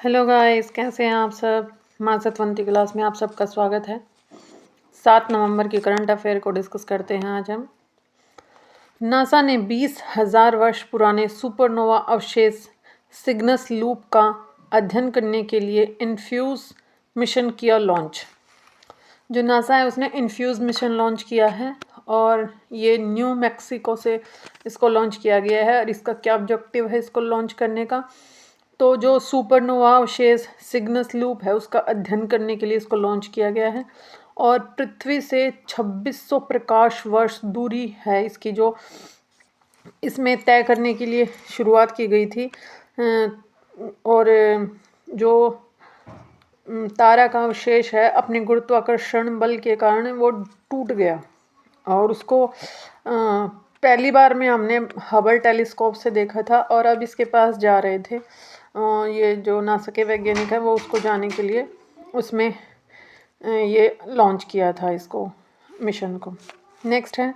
Hello guys, कैसे हैं आप सब। माँ सतवंती क्लास में आप सबका स्वागत है। 7 नवंबर की करंट अफेयर को डिस्कस करते हैं आज हम। नासा ने 20,000 वर्ष पुराने सुपरनोवा अवशेष सिग्नस लूप का अध्ययन करने के लिए इन्फ्यूज मिशन किया लॉन्च। जो नासा है उसने इन्फ्यूज मिशन लॉन्च किया है और ये न्यू मैक्सिको से इसको लॉन्च किया गया है। और इसका क्या ऑब्जेक्टिव है इसको लॉन्च करने का, तो जो सुपरनोवा अवशेष सिग्नस लूप है उसका अध्ययन करने के लिए इसको लॉन्च किया गया है। और पृथ्वी से 2600 प्रकाश वर्ष दूरी है इसकी, जो इसमें तय करने के लिए शुरुआत की गई थी। और जो तारा का अवशेष है अपने गुरुत्वाकर्षण बल के कारण वो टूट गया और उसको पहली बार में हमने हबल टेलीस्कोप से देखा था और अब इसके पास जा रहे थे। ये जो नासा के वैज्ञानिक है वो उसको जाने के लिए उसमें ये लॉन्च किया था इसको, मिशन को। नेक्स्ट है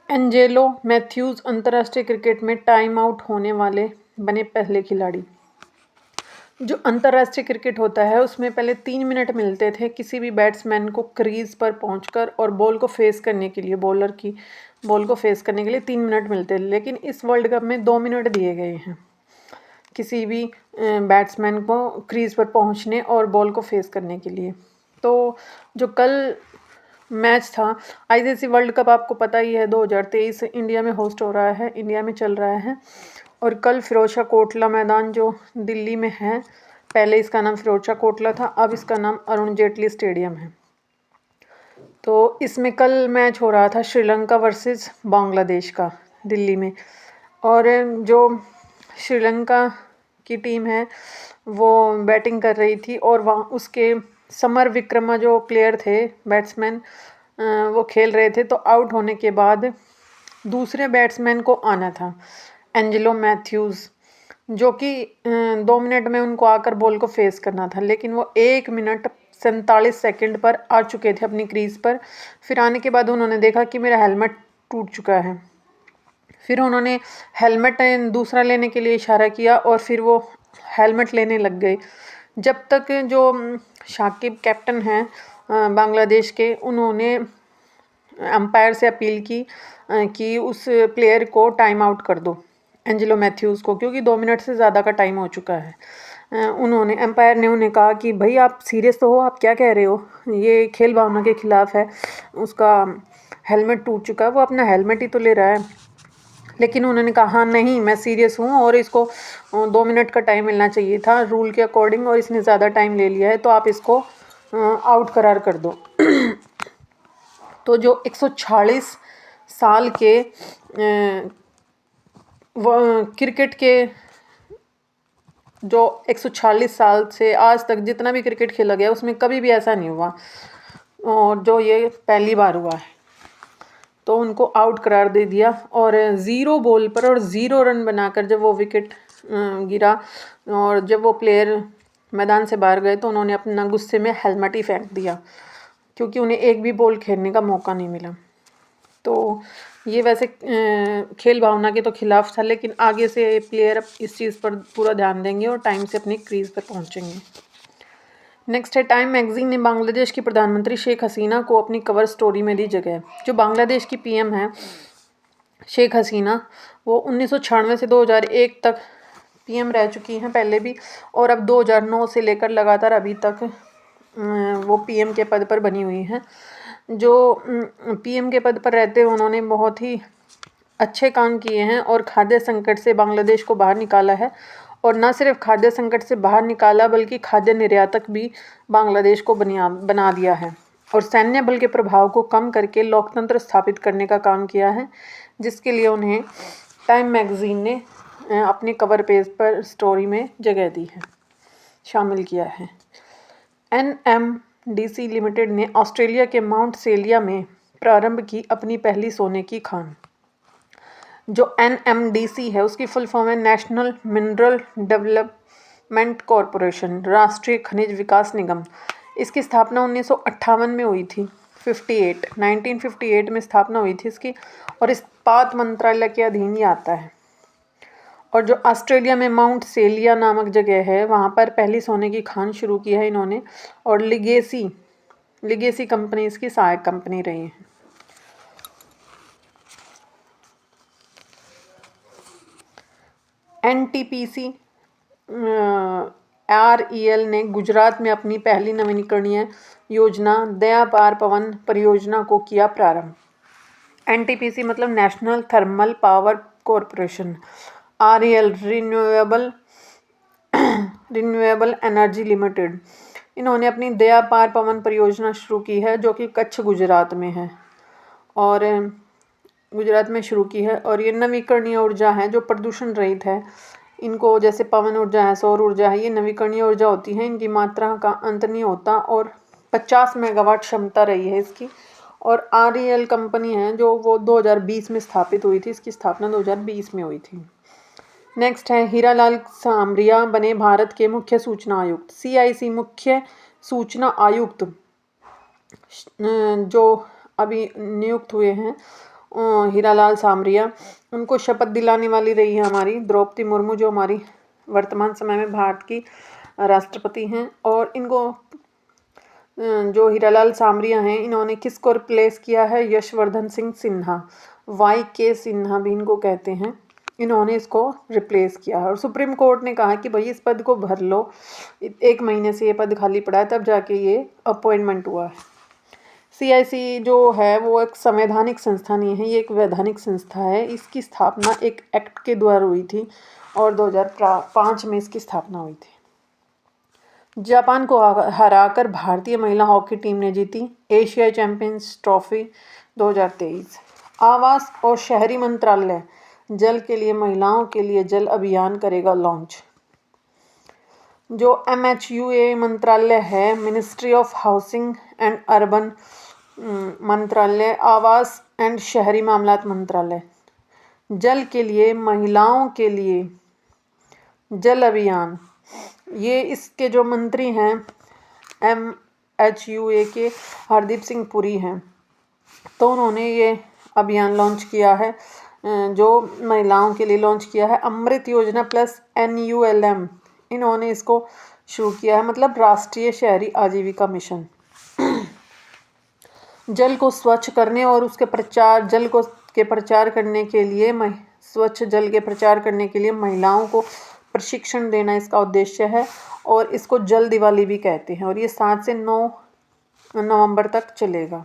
एंजेलो मैथ्यूज अंतर्राष्ट्रीय क्रिकेट में टाइम आउट होने वाले बने पहले खिलाड़ी। जो अंतर्राष्ट्रीय क्रिकेट होता है उसमें पहले 3 मिनट मिलते थे किसी भी बैट्समैन को क्रीज पर पहुंचकर और बॉल को फेस करने के लिए, बॉलर की बॉल को फेस करने के लिए 3 मिनट मिलते थे। लेकिन इस वर्ल्ड कप में 2 मिनट दिए गए हैं किसी भी बैट्समैन को क्रीज पर पहुंचने और बॉल को फेस करने के लिए। तो जो कल मैच था, आईसीसी वर्ल्ड कप आपको पता ही है 2023 इंडिया में होस्ट हो रहा है, इंडिया में चल रहा है। और कल फिरोजशाह कोटला मैदान जो दिल्ली में है, पहले इसका नाम फिरोजशाह कोटला था, अब इसका नाम अरुण जेटली स्टेडियम है। तो इसमें कल मैच हो रहा था श्रीलंका वर्सेस बांग्लादेश का दिल्ली में। और जो श्रीलंका की टीम है वो बैटिंग कर रही थी और वहाँ उसके समर विक्रमा जो प्लेयर थे, बैट्समैन, वो खेल रहे थे। तो आउट होने के बाद दूसरे बैट्समैन को आना था, एंजेलो मैथ्यूज़, जो कि 2 मिनट में उनको आकर बॉल को फेस करना था। लेकिन वो 1 मिनट 47 सेकंड पर आ चुके थे अपनी क्रीज पर। फिर आने के बाद उन्होंने देखा कि मेरा हेलमेट टूट चुका है। फिर उन्होंने हेलमेट दूसरा लेने के लिए इशारा किया और फिर वो हेलमेट लेने लग गए। जब तक जो शाकिब कैप्टन हैं बांग्लादेश के, उन्होंने अंपायर से अपील की कि उस प्लेयर को टाइम आउट कर दो, एंजेलो मैथ्यूज़ को, क्योंकि 2 मिनट से ज़्यादा का टाइम हो चुका है। उन्होंने एम्पायर ने उन्हें कहा कि भाई आप सीरियस तो हो, आप क्या कह रहे हो, ये खेल भावना के खिलाफ है, उसका हेलमेट टूट चुका है, वो अपना हेलमेट ही तो ले रहा है। लेकिन उन्होंने कहा हाँ नहीं, मैं सीरियस हूँ और इसको 2 मिनट का टाइम मिलना चाहिए था रूल के अकॉर्डिंग, और इसने ज़्यादा टाइम ले लिया है, तो आप इसको आउट करार कर दो। तो जो 146 साल के क्रिकेट के, जो 146 साल से आज तक जितना भी क्रिकेट खेला गया उसमें कभी भी ऐसा नहीं हुआ, और जो ये पहली बार हुआ है, तो उनको आउट करार दे दिया। और 0 बॉल पर और 0 रन बनाकर जब वो विकेट गिरा और जब वो प्लेयर मैदान से बाहर गए तो उन्होंने अपना गुस्से में हेलमेट ही फेंक दिया, क्योंकि उन्हें एक भी बॉल खेलने का मौका नहीं मिला। तो ये वैसे खेल भावना के तो खिलाफ था, लेकिन आगे से प्लेयर इस चीज़ पर पूरा ध्यान देंगे और टाइम से अपनी क्रीज पर पहुंचेंगे। नेक्स्ट है टाइम मैगजीन ने बांग्लादेश की प्रधानमंत्री शेख हसीना को अपनी कवर स्टोरी में दी जगह। जो बांग्लादेश की पीएम है शेख हसीना, वो 1996 से 2001 तक पीएम रह चुकी हैं पहले भी, और अब 2009 से लेकर लगातार अभी तक वो पीएम के पद पर बनी हुई हैं। जो पीएम के पद पर रहते हुए उन्होंने बहुत ही अच्छे काम किए हैं और खाद्य संकट से बांग्लादेश को बाहर निकाला है। और न सिर्फ खाद्य संकट से बाहर निकाला बल्कि खाद्य निर्यातक भी बांग्लादेश को बना दिया है। और सैन्य बल के प्रभाव को कम करके लोकतंत्र स्थापित करने का काम किया है, जिसके लिए उन्हें टाइम मैगजीन ने अपने कवर पेज पर स्टोरी में जगह दी है, शामिल किया है। NMDC लिमिटेड ने ऑस्ट्रेलिया के माउंट सेलिया में प्रारंभ की अपनी पहली सोने की खान। जो NMDC है उसकी फुल फॉर्म है नेशनल मिनरल डेवलपमेंट कॉरपोरेशन, राष्ट्रीय खनिज विकास निगम। इसकी स्थापना 1958 में हुई थी, 1958 में स्थापना हुई थी इसकी, और इस्पात मंत्रालय के अधीन ही आता है। और जो ऑस्ट्रेलिया में माउंट सेलिया नामक जगह है वहाँ पर पहली सोने की खान शुरू की है इन्होंने, और लिगेसी कंपनी इसकी सहायक कंपनी रही है। एनटीपीसी आरईएल ने गुजरात में अपनी पहली नवीकरणीय योजना दया पार पवन परियोजना को किया प्रारंभ। एनटीपीसी मतलब national thermal power corporation, REL renewable energy limited, इन्होंने अपनी दया पार पवन परियोजना शुरू की है जो कि कच्छ गुजरात में है, और गुजरात में शुरू की है। और ये नवीकरणीय ऊर्जा है जो प्रदूषण रहित है। इनको जैसे पवन ऊर्जा है, सौर ऊर्जा है, ये नवीकरणीय ऊर्जा होती है, इनकी मात्रा का अंत नहीं होता, और 50 मेगावाट क्षमता रही है इसकी। और आरईएल कंपनी है जो वो 2020 में स्थापित हुई थी, इसकी स्थापना 2020 में हुई थी। नेक्स्ट है हीरालाल सामरिया बने भारत के मुख्य सूचना आयुक्त। सीआईसी मुख्य सूचना आयुक्त जो अभी नियुक्त हुए हैं हीरालाल सामरिया, उनको शपथ दिलाने वाली रही है हमारी द्रौपदी मुर्मू, जो हमारी वर्तमान समय में भारत की राष्ट्रपति हैं। और इनको जो हीरालाल सामरिया हैं इन्होंने किसको रिप्लेस किया है? यशवर्धन सिंह सिन्हा, YK सिन्हा भी इनको कहते हैं, इन्होंने इसको रिप्लेस किया है। और सुप्रीम कोर्ट ने कहा कि भाई इस पद को भर लो, 1 महीने से ये पद खाली पड़ा है, तब जाके ये अपॉइंटमेंट हुआ है। सीआईसी जो है वो एक संवैधानिक संस्था नहीं है, ये एक वैधानिक संस्था है। इसकी स्थापना एक एक्ट के द्वारा हुई थी और 2005 में इसकी स्थापना हुई थी। जापान को हराकर भारतीय महिला हॉकी टीम ने जीती एशियाई चैंपियंस ट्रॉफी 2023। आवास और शहरी मंत्रालय जल के लिए महिलाओं के लिए जल अभियान करेगा लॉन्च। जो MHUA मंत्रालय है, ministry of housing and urban मंत्रालय, आवास एंड शहरी मामलात मंत्रालय, जल के लिए महिलाओं के लिए जल अभियान, ये इसके जो मंत्री हैं MHUA के हरदीप सिंह पुरी हैं, तो उन्होंने ये अभियान लॉन्च किया है, जो महिलाओं के लिए लॉन्च किया है। अमृत योजना प्लस NULM, इन्होंने इसको शुरू किया है, मतलब राष्ट्रीय शहरी आजीविका मिशन। जल को स्वच्छ करने और उसके प्रचार करने के लिए स्वच्छ जल के प्रचार करने के लिए महिलाओं को प्रशिक्षण देना इसका उद्देश्य है, और इसको जल दिवाली भी कहते हैं, और ये 7 से 9 नवंबर तक चलेगा।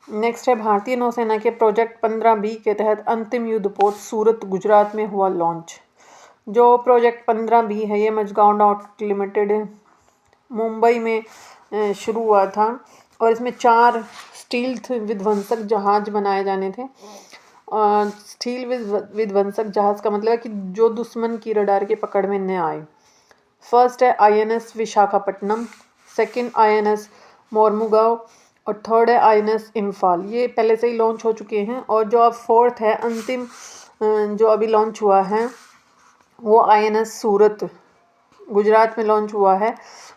नेक्स्ट है भारतीय नौसेना के प्रोजेक्ट 15B के तहत अंतिम युद्धपोत सूरत गुजरात में हुआ लॉन्च। जो प्रोजेक्ट 15B है ये मजगांव डॉट लिमिटेड मुंबई में शुरू हुआ था, और इसमें 4 स्टील्थ विध्वंसक जहाज बनाए जाने थे। स्टील विध्वंसक जहाज का मतलब है कि जो दुश्मन की रडार के पकड़ में न आए। फर्स्ट है INS Visakhapatnam, second INS Mormugao, और थर्ड है INS इम्फाल। ये पहले से ही लॉन्च हो चुके हैं, और जो अब फोर्थ है अंतिम जो अभी लॉन्च हुआ है वो INS सूरत गुजरात में लॉन्च हुआ है,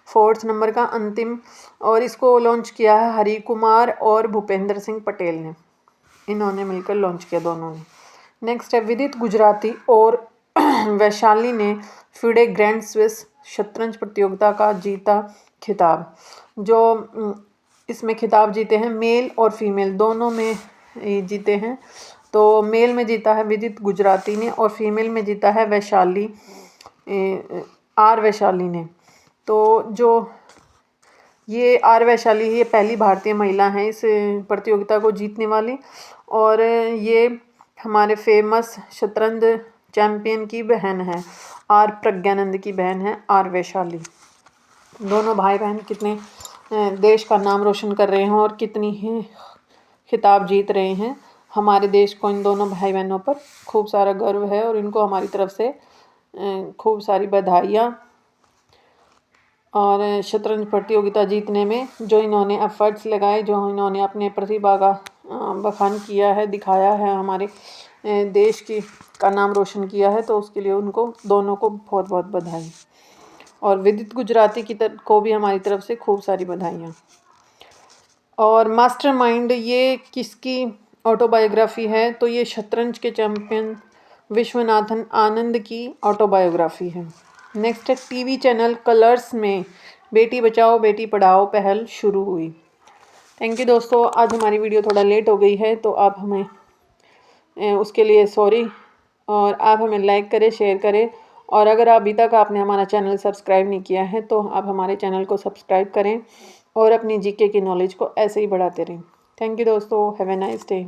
4th नंबर का अंतिम, और इसको लॉन्च किया है हरि कुमार और भूपेंद्र सिंह पटेल ने, इन्होंने मिलकर लॉन्च किया दोनों ने। नेक्स्ट है विदित गुजराती और वैशाली ने फिडे ग्रैंड स्विस शतरंज प्रतियोगिता का जीता खिताब। जो इसमें खिताब जीते हैं मेल और फीमेल दोनों में जीते हैं। तो मेल में जीता है विदित गुजराती ने, और फीमेल में जीता है वैशाली वैशाली ने। तो जो ये वैशाली ये पहली भारतीय महिला हैं इस प्रतियोगिता को जीतने वाली, और ये हमारे फेमस शतरंज चैंपियन की बहन है, प्रज्ञानंद की बहन है वैशाली। दोनों भाई बहन कितने देश का नाम रोशन कर रहे हैं और कितनी ही खिताब जीत रहे हैं। हमारे देश को इन दोनों भाई बहनों पर खूब सारा गर्व है, और इनको हमारी तरफ से खूब सारी बधाइयाँ। और शतरंज प्रतियोगिता जीतने में जो इन्होंने एफर्ट्स लगाए, जो इन्होंने अपने प्रतिभा का बखान किया है, दिखाया है, हमारे देश का नाम रोशन किया है, तो उसके लिए उनको दोनों को बहुत बहुत बधाई। और विदित गुजराती को भी हमारी तरफ से खूब सारी बधाइयाँ। और मास्टरमाइंड ये किसकी ऑटोबायोग्राफी है? तो ये शतरंज के चैंपियन विश्वनाथन आनंद की ऑटोबायोग्राफी है। नेक्स्ट है टीवी चैनल कलर्स में बेटी बचाओ बेटी पढ़ाओ पहल शुरू हुई। थैंक यू दोस्तों, आज हमारी वीडियो थोड़ा लेट हो गई है तो आप हमें उसके लिए सॉरी, और आप हमें लाइक करें, शेयर करें, और अगर अभी तक आपने हमारा चैनल सब्सक्राइब नहीं किया है तो आप हमारे चैनल को सब्सक्राइब करें और अपनी जीके की नॉलेज को ऐसे ही बढ़ाते रहें। थैंक यू दोस्तों, हैव ए नाइस डे।